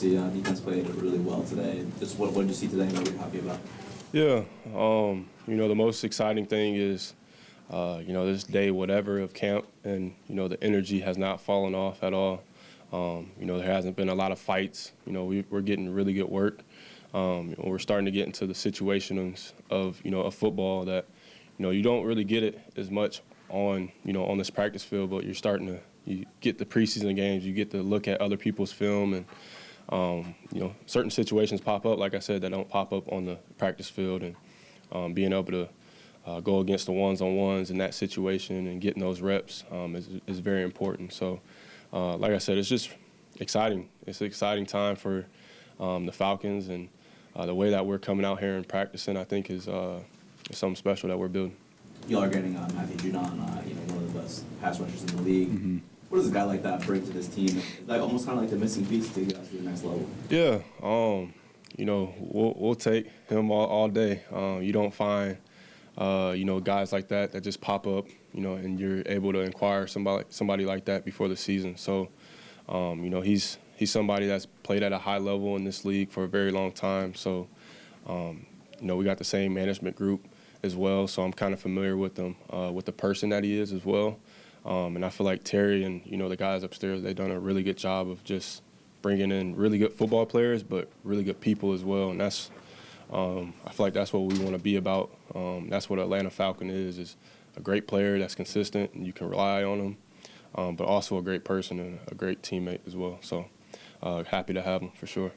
Jessie. Defense played really well today. Just what did you see today that you're happy about? Yeah, the most exciting thing is, this day whatever of camp, and, the energy has not fallen off at all. There hasn't been a lot of fights. We're getting really good work. We're starting to get into the situations of, of football that, you don't really get it as much on this practice field, but you're starting to, you get the preseason games, you get to look at other people's film, and, certain situations pop up, like I said, that don't pop up on the practice field, and being able to go against the ones-on-ones in that situation and getting those reps is very important. So, like I said, it's just exciting. It's an exciting time for the Falcons, and the way that we're coming out here and practicing, I think, is something special that we're building. You all are getting Matthew Judon, one of the best pass rushers in the league. Mm-hmm. What does a guy like that bring to this team? It's like almost kind of like the missing piece to get us to the next level. Yeah, we'll take him all day. You don't find, guys like that just pop up, and you're able to acquire somebody like that before the season. So, he's somebody that's played at a high level in this league for a very long time. So, we got the same management group as well, so I'm kind of familiar with them, with the person that he is as well. And I feel like Terry and, the guys upstairs, they've done a really good job of just bringing in really good football players, but really good people as well. And that's, I feel like that's what we want to be about. That's what Atlanta Falcon is a great player that's consistent and you can rely on him, but also a great person and a great teammate as well. So happy to have him for sure.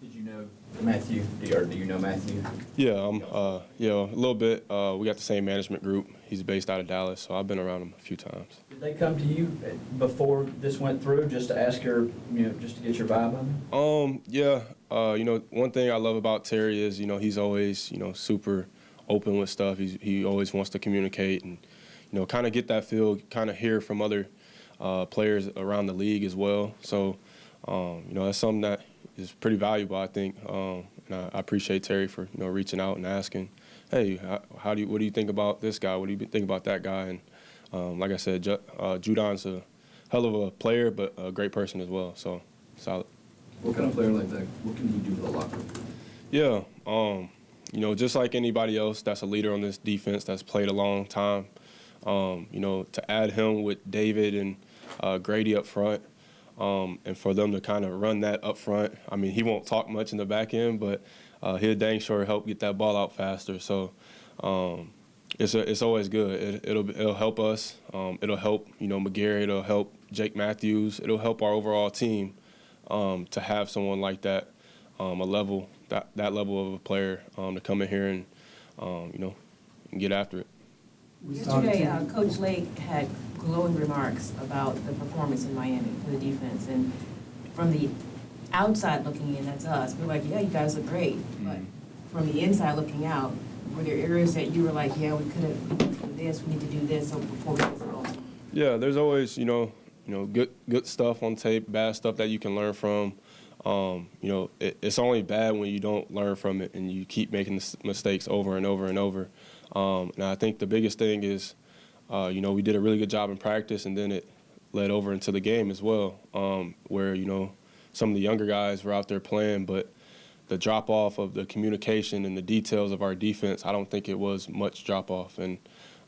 Did you know Matthew? Do you know Matthew? Yeah, a little bit. We got the same management group. He's based out of Dallas, so I've been around him a few times. Did they come to you before this went through just to ask your, just to get your vibe on it? Yeah. One thing I love about Terry is, he's always, super open with stuff. He always wants to communicate and, kind of get that feel, kind of hear from other players around the league as well. So, that's something that is pretty valuable, I think. And I appreciate Terry for, reaching out and asking, hey, what do you think about this guy? What do you think about that guy? And like I said, Judon's a hell of a player, but a great person as well. So solid. What kind of player like that? What can he do for the locker room? Yeah, just like anybody else that's a leader on this defense that's played a long time, to add him with David and Grady up front, and for them to kind of run that up front. I mean, he won't talk much in the back end, but he'll dang sure help get that ball out faster. So it's always good. It'll help us. It'll help, McGarry. It'll help Jake Matthews. It'll help our overall team to have someone like that, that level of a player to come in here and, and get after it. Yesterday, Coach Lake had glowing remarks about the performance in Miami for the defense. And from the outside looking in, that's us. We're like, yeah, you guys look great. But from the inside looking out, were there areas that you were like, yeah, we could have done this, we need to do this before we get going? Yeah, there's always, good stuff on tape, bad stuff that you can learn from. It's only bad when you don't learn from it and you keep making mistakes over and over and over. And I think the biggest thing is, we did a really good job in practice, and then it led over into the game as well, where, some of the younger guys were out there playing, but the drop-off of the communication and the details of our defense, I don't think it was much drop-off. And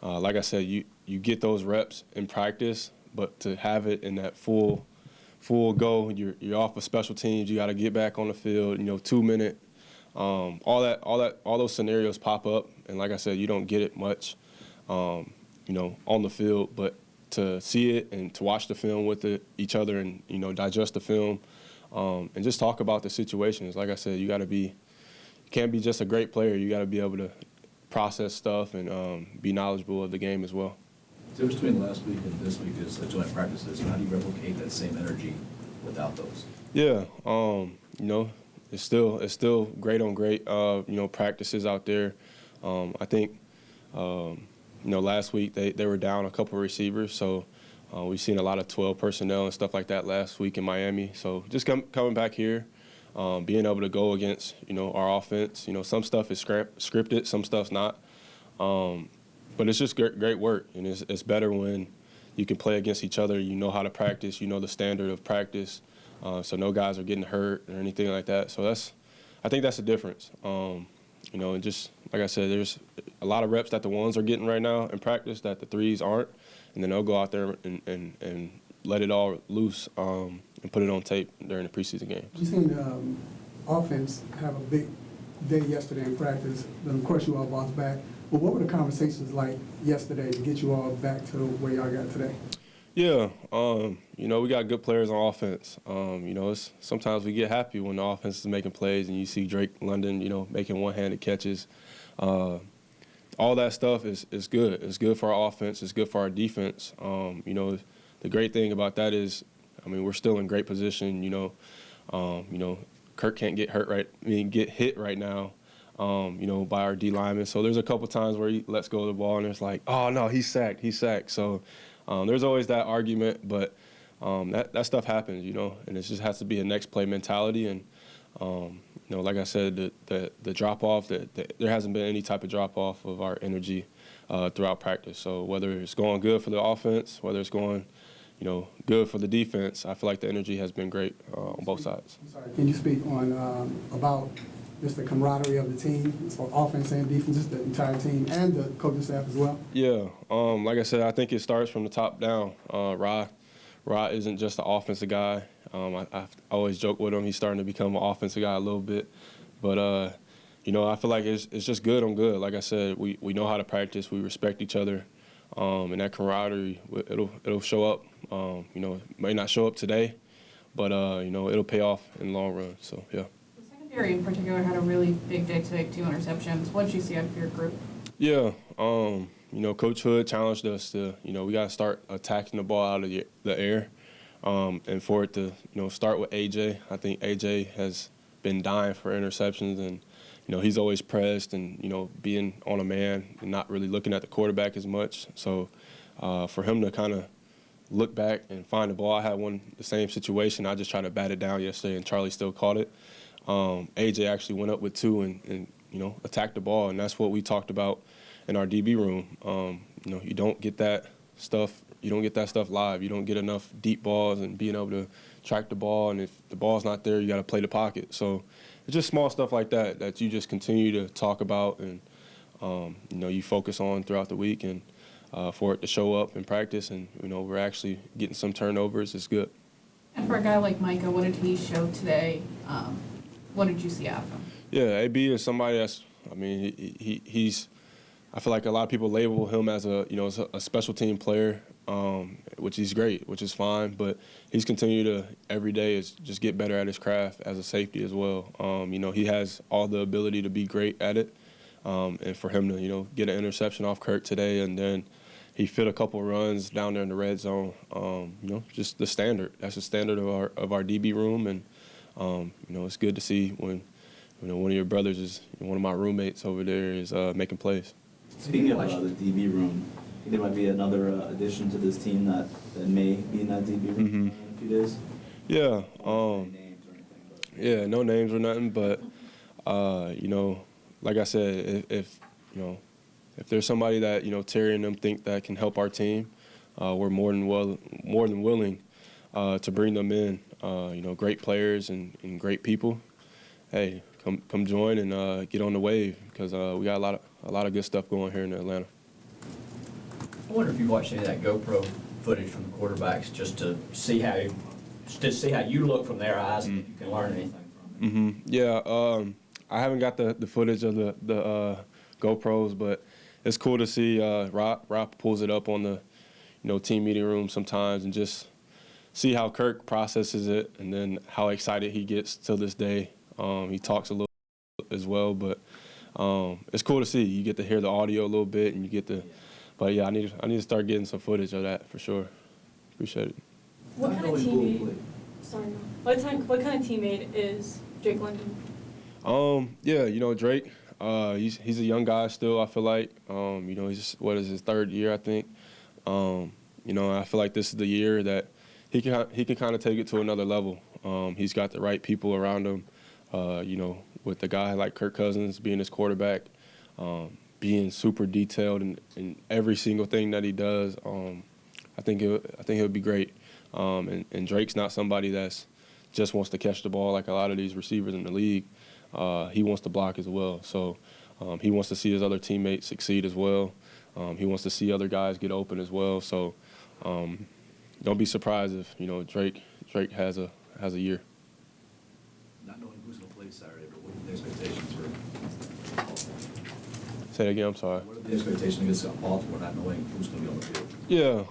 like I said, you get those reps in practice, but to have it in that full go, you're off of special teams, you got to get back on the field, 2 minute. All those scenarios pop up, and like I said, you don't get it much, on the field. But to see it and to watch the film with each other and digest the film, and just talk about the situations. Like I said, you can't be just a great player. You got to be able to process stuff and be knowledgeable of the game as well. The difference between last week and this week is joint practices. How do you replicate that same energy without those? Yeah, it's still great on great, practices out there. I think, last week they were down a couple of receivers, so we've seen a lot of 12 personnel and stuff like that last week in Miami. So just coming back here, being able to go against, our offense. Some stuff is scripted, some stuff's not. But it's just great work, and it's better when you can play against each other. You know how to practice. You know the standard of practice. So no guys are getting hurt or anything like that. So I think that's the difference. And just like I said, there's a lot of reps that the ones are getting right now in practice that the threes aren't, and then they'll go out there and let it all loose and put it on tape during the preseason games. You seen offense have a big day yesterday in practice. Then of course you all bounced back. But what were the conversations like yesterday to get you all back to where y'all got today? Yeah, we got good players on offense. Sometimes we get happy when the offense is making plays and you see Drake London, making one-handed catches. All that stuff is good. It's good for our offense. It's good for our defense. The great thing about that is, we're still in great position. Kirk can't get hit right now. By our D linemen. So there's a couple times where he lets go of the ball and it's like, oh no, he's sacked. So there's always that argument, but that stuff happens, and it just has to be a next play mentality. And like I said, the drop off, there hasn't been any type of drop off of our energy throughout practice. So whether it's going good for the offense, whether it's going good for the defense, I feel like the energy has been great on both sides. I'm sorry, can you speak on about just the camaraderie of the team, for offense and defense, just the entire team and the coaching staff as well? Yeah, like I said, I think it starts from the top down. Ra isn't just an offensive guy. I always joke with him. He's starting to become an offensive guy a little bit. But, I feel like it's just good on good. Like I said, we know how to practice. We respect each other. And that camaraderie, it'll show up. It may not show up today, but, it'll pay off in the long run. So, yeah. Secondary in particular had a really big day today, 2 interceptions. What did you see out of your group? Yeah, Coach Hood challenged us to, we got to start attacking the ball out of the air, and for it to, start with AJ. I think AJ has been dying for interceptions, and he's always pressed and being on a man and not really looking at the quarterback as much. So for him to kind of look back and find the ball, I had the same situation. I just tried to bat it down yesterday, and Charlie still caught it. AJ actually went up with 2 and attacked the ball, and that's what we talked about in our DB room. You don't get that stuff. You don't get that stuff live. You don't get enough deep balls and being able to track the ball. And if the ball's not there, you got to play the pocket. So it's just small stuff like that you just continue to talk about and you focus on throughout the week. And for it to show up in practice, and we're actually getting some turnovers, is good. And for a guy like Micah, what did he show today? What did you see out of him? Yeah, AB is somebody that's, he's, I feel like a lot of people label him as a special team player, which he's great, which is fine, but he's continued to, every day, is just get better at his craft as a safety as well. He has all the ability to be great at it, and for him to, get an interception off Kirk today, and then he fit a couple runs down there in the red zone, just the standard. That's the standard of our DB room, and it's good to see when one of your brothers is, one of my roommates over there is making plays. Speaking of the DB room, I think there might be another addition to this team that may be in that DB room in a few days. Yeah. Names or anything, but. Yeah, no names or nothing, but like I said, if there's somebody that Terry and them think that can help our team, we're more than willing to bring them in. Great players and great people. Hey, come join and get on the wave, because we got a lot of good stuff going here in Atlanta. I wonder if you watched any of that GoPro footage from the quarterbacks just to see how you look from their eyes and if you can learn anything from it. Mm-hmm. Yeah, I haven't got the footage of the GoPros, but it's cool to see Rob pulls it up on the team meeting room sometimes and just see how Kirk processes it, and then how excited he gets till this day. He talks a little as well, but it's cool to see. You get to hear the audio a little bit, and you get to. But yeah, I need to start getting some footage of that for sure. Appreciate it. What kind of teammate? Sorry. What kind of teammate is Drake London? Yeah, Drake. He's a young guy still. I feel like. He's his 3rd year, I think. I feel like this is the year that he can kind of take it to another level. He's got the right people around him. With a guy like Kirk Cousins being his quarterback, being super detailed in every single thing that he does, I think he'll be great. And Drake's not somebody that's just wants to catch the ball like a lot of these receivers in the league. He wants to block as well. So he wants to see his other teammates succeed as well. He wants to see other guys get open as well. So don't be surprised if Drake has a year. Not knowing who's going to play Saturday, but what are the expectations for? Say that again. I'm sorry. What are the expectations against Baltimore, not knowing who's going to be on the field? Yeah.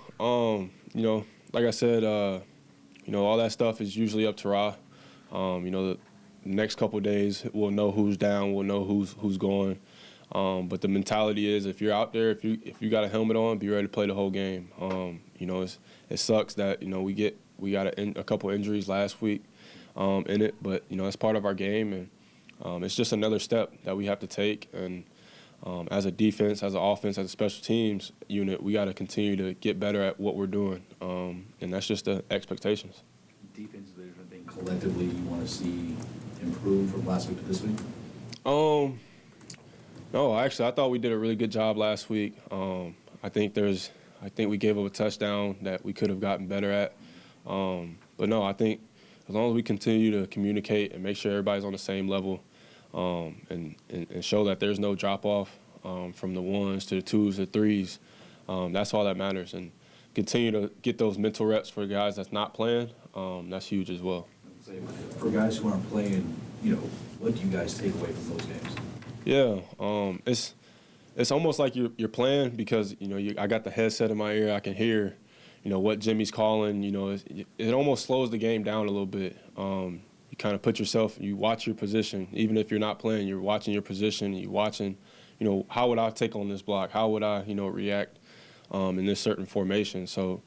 Like I said, all that stuff is usually up to Ra. The next couple of days we'll know who's down, we'll know who's going. But the mentality is, if you're out there, if you got a helmet on, be ready to play the whole game. It sucks that we got a couple injuries last week in it, but it's part of our game, and it's just another step that we have to take. And as a defense, as an offense, as a special teams unit, we got to continue to get better at what we're doing, and that's just the expectations. Defense, is there anything collectively you want to see improve from last week to this week? No, actually, I thought we did a really good job last week. I think we gave up a touchdown that we could have gotten better at. But no, I think as long as we continue to communicate and make sure everybody's on the same level, and show that there's no drop-off from the ones to the twos to the threes, that's all that matters. And continue to get those mental reps for guys that's not playing, that's huge as well. For guys who aren't playing, what do you guys take away from those games? Yeah, it's almost like you're playing because I got the headset in my ear, I can hear what Jimmy's calling. It almost slows the game down a little bit. You kind of put yourself, you watch your position. Even if you're not playing, you're watching your position. You're watching, how would I take on this block? How would I, react in this certain formation? So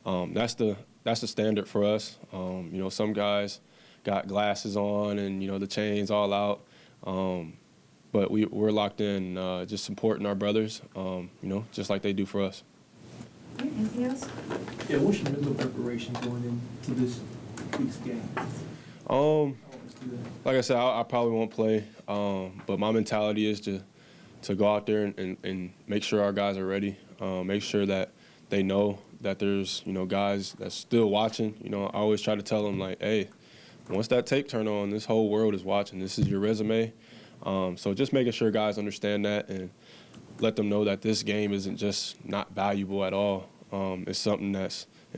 that's the standard for us. Some guys got glasses on and the chains all out, but we're locked in, just supporting our brothers, just like they do for us. Anything else? Yeah, what's your mental preparation going into this week's game? Like I said, I probably won't play, but my mentality is to go out there and make sure our guys are ready, make sure that they know that there's guys that's still watching. I always try to tell them, like, hey, once that tape turn on, this whole world is watching. This is your resume. So just making sure guys understand that and let them know that this game isn't just not valuable at all. It's something that's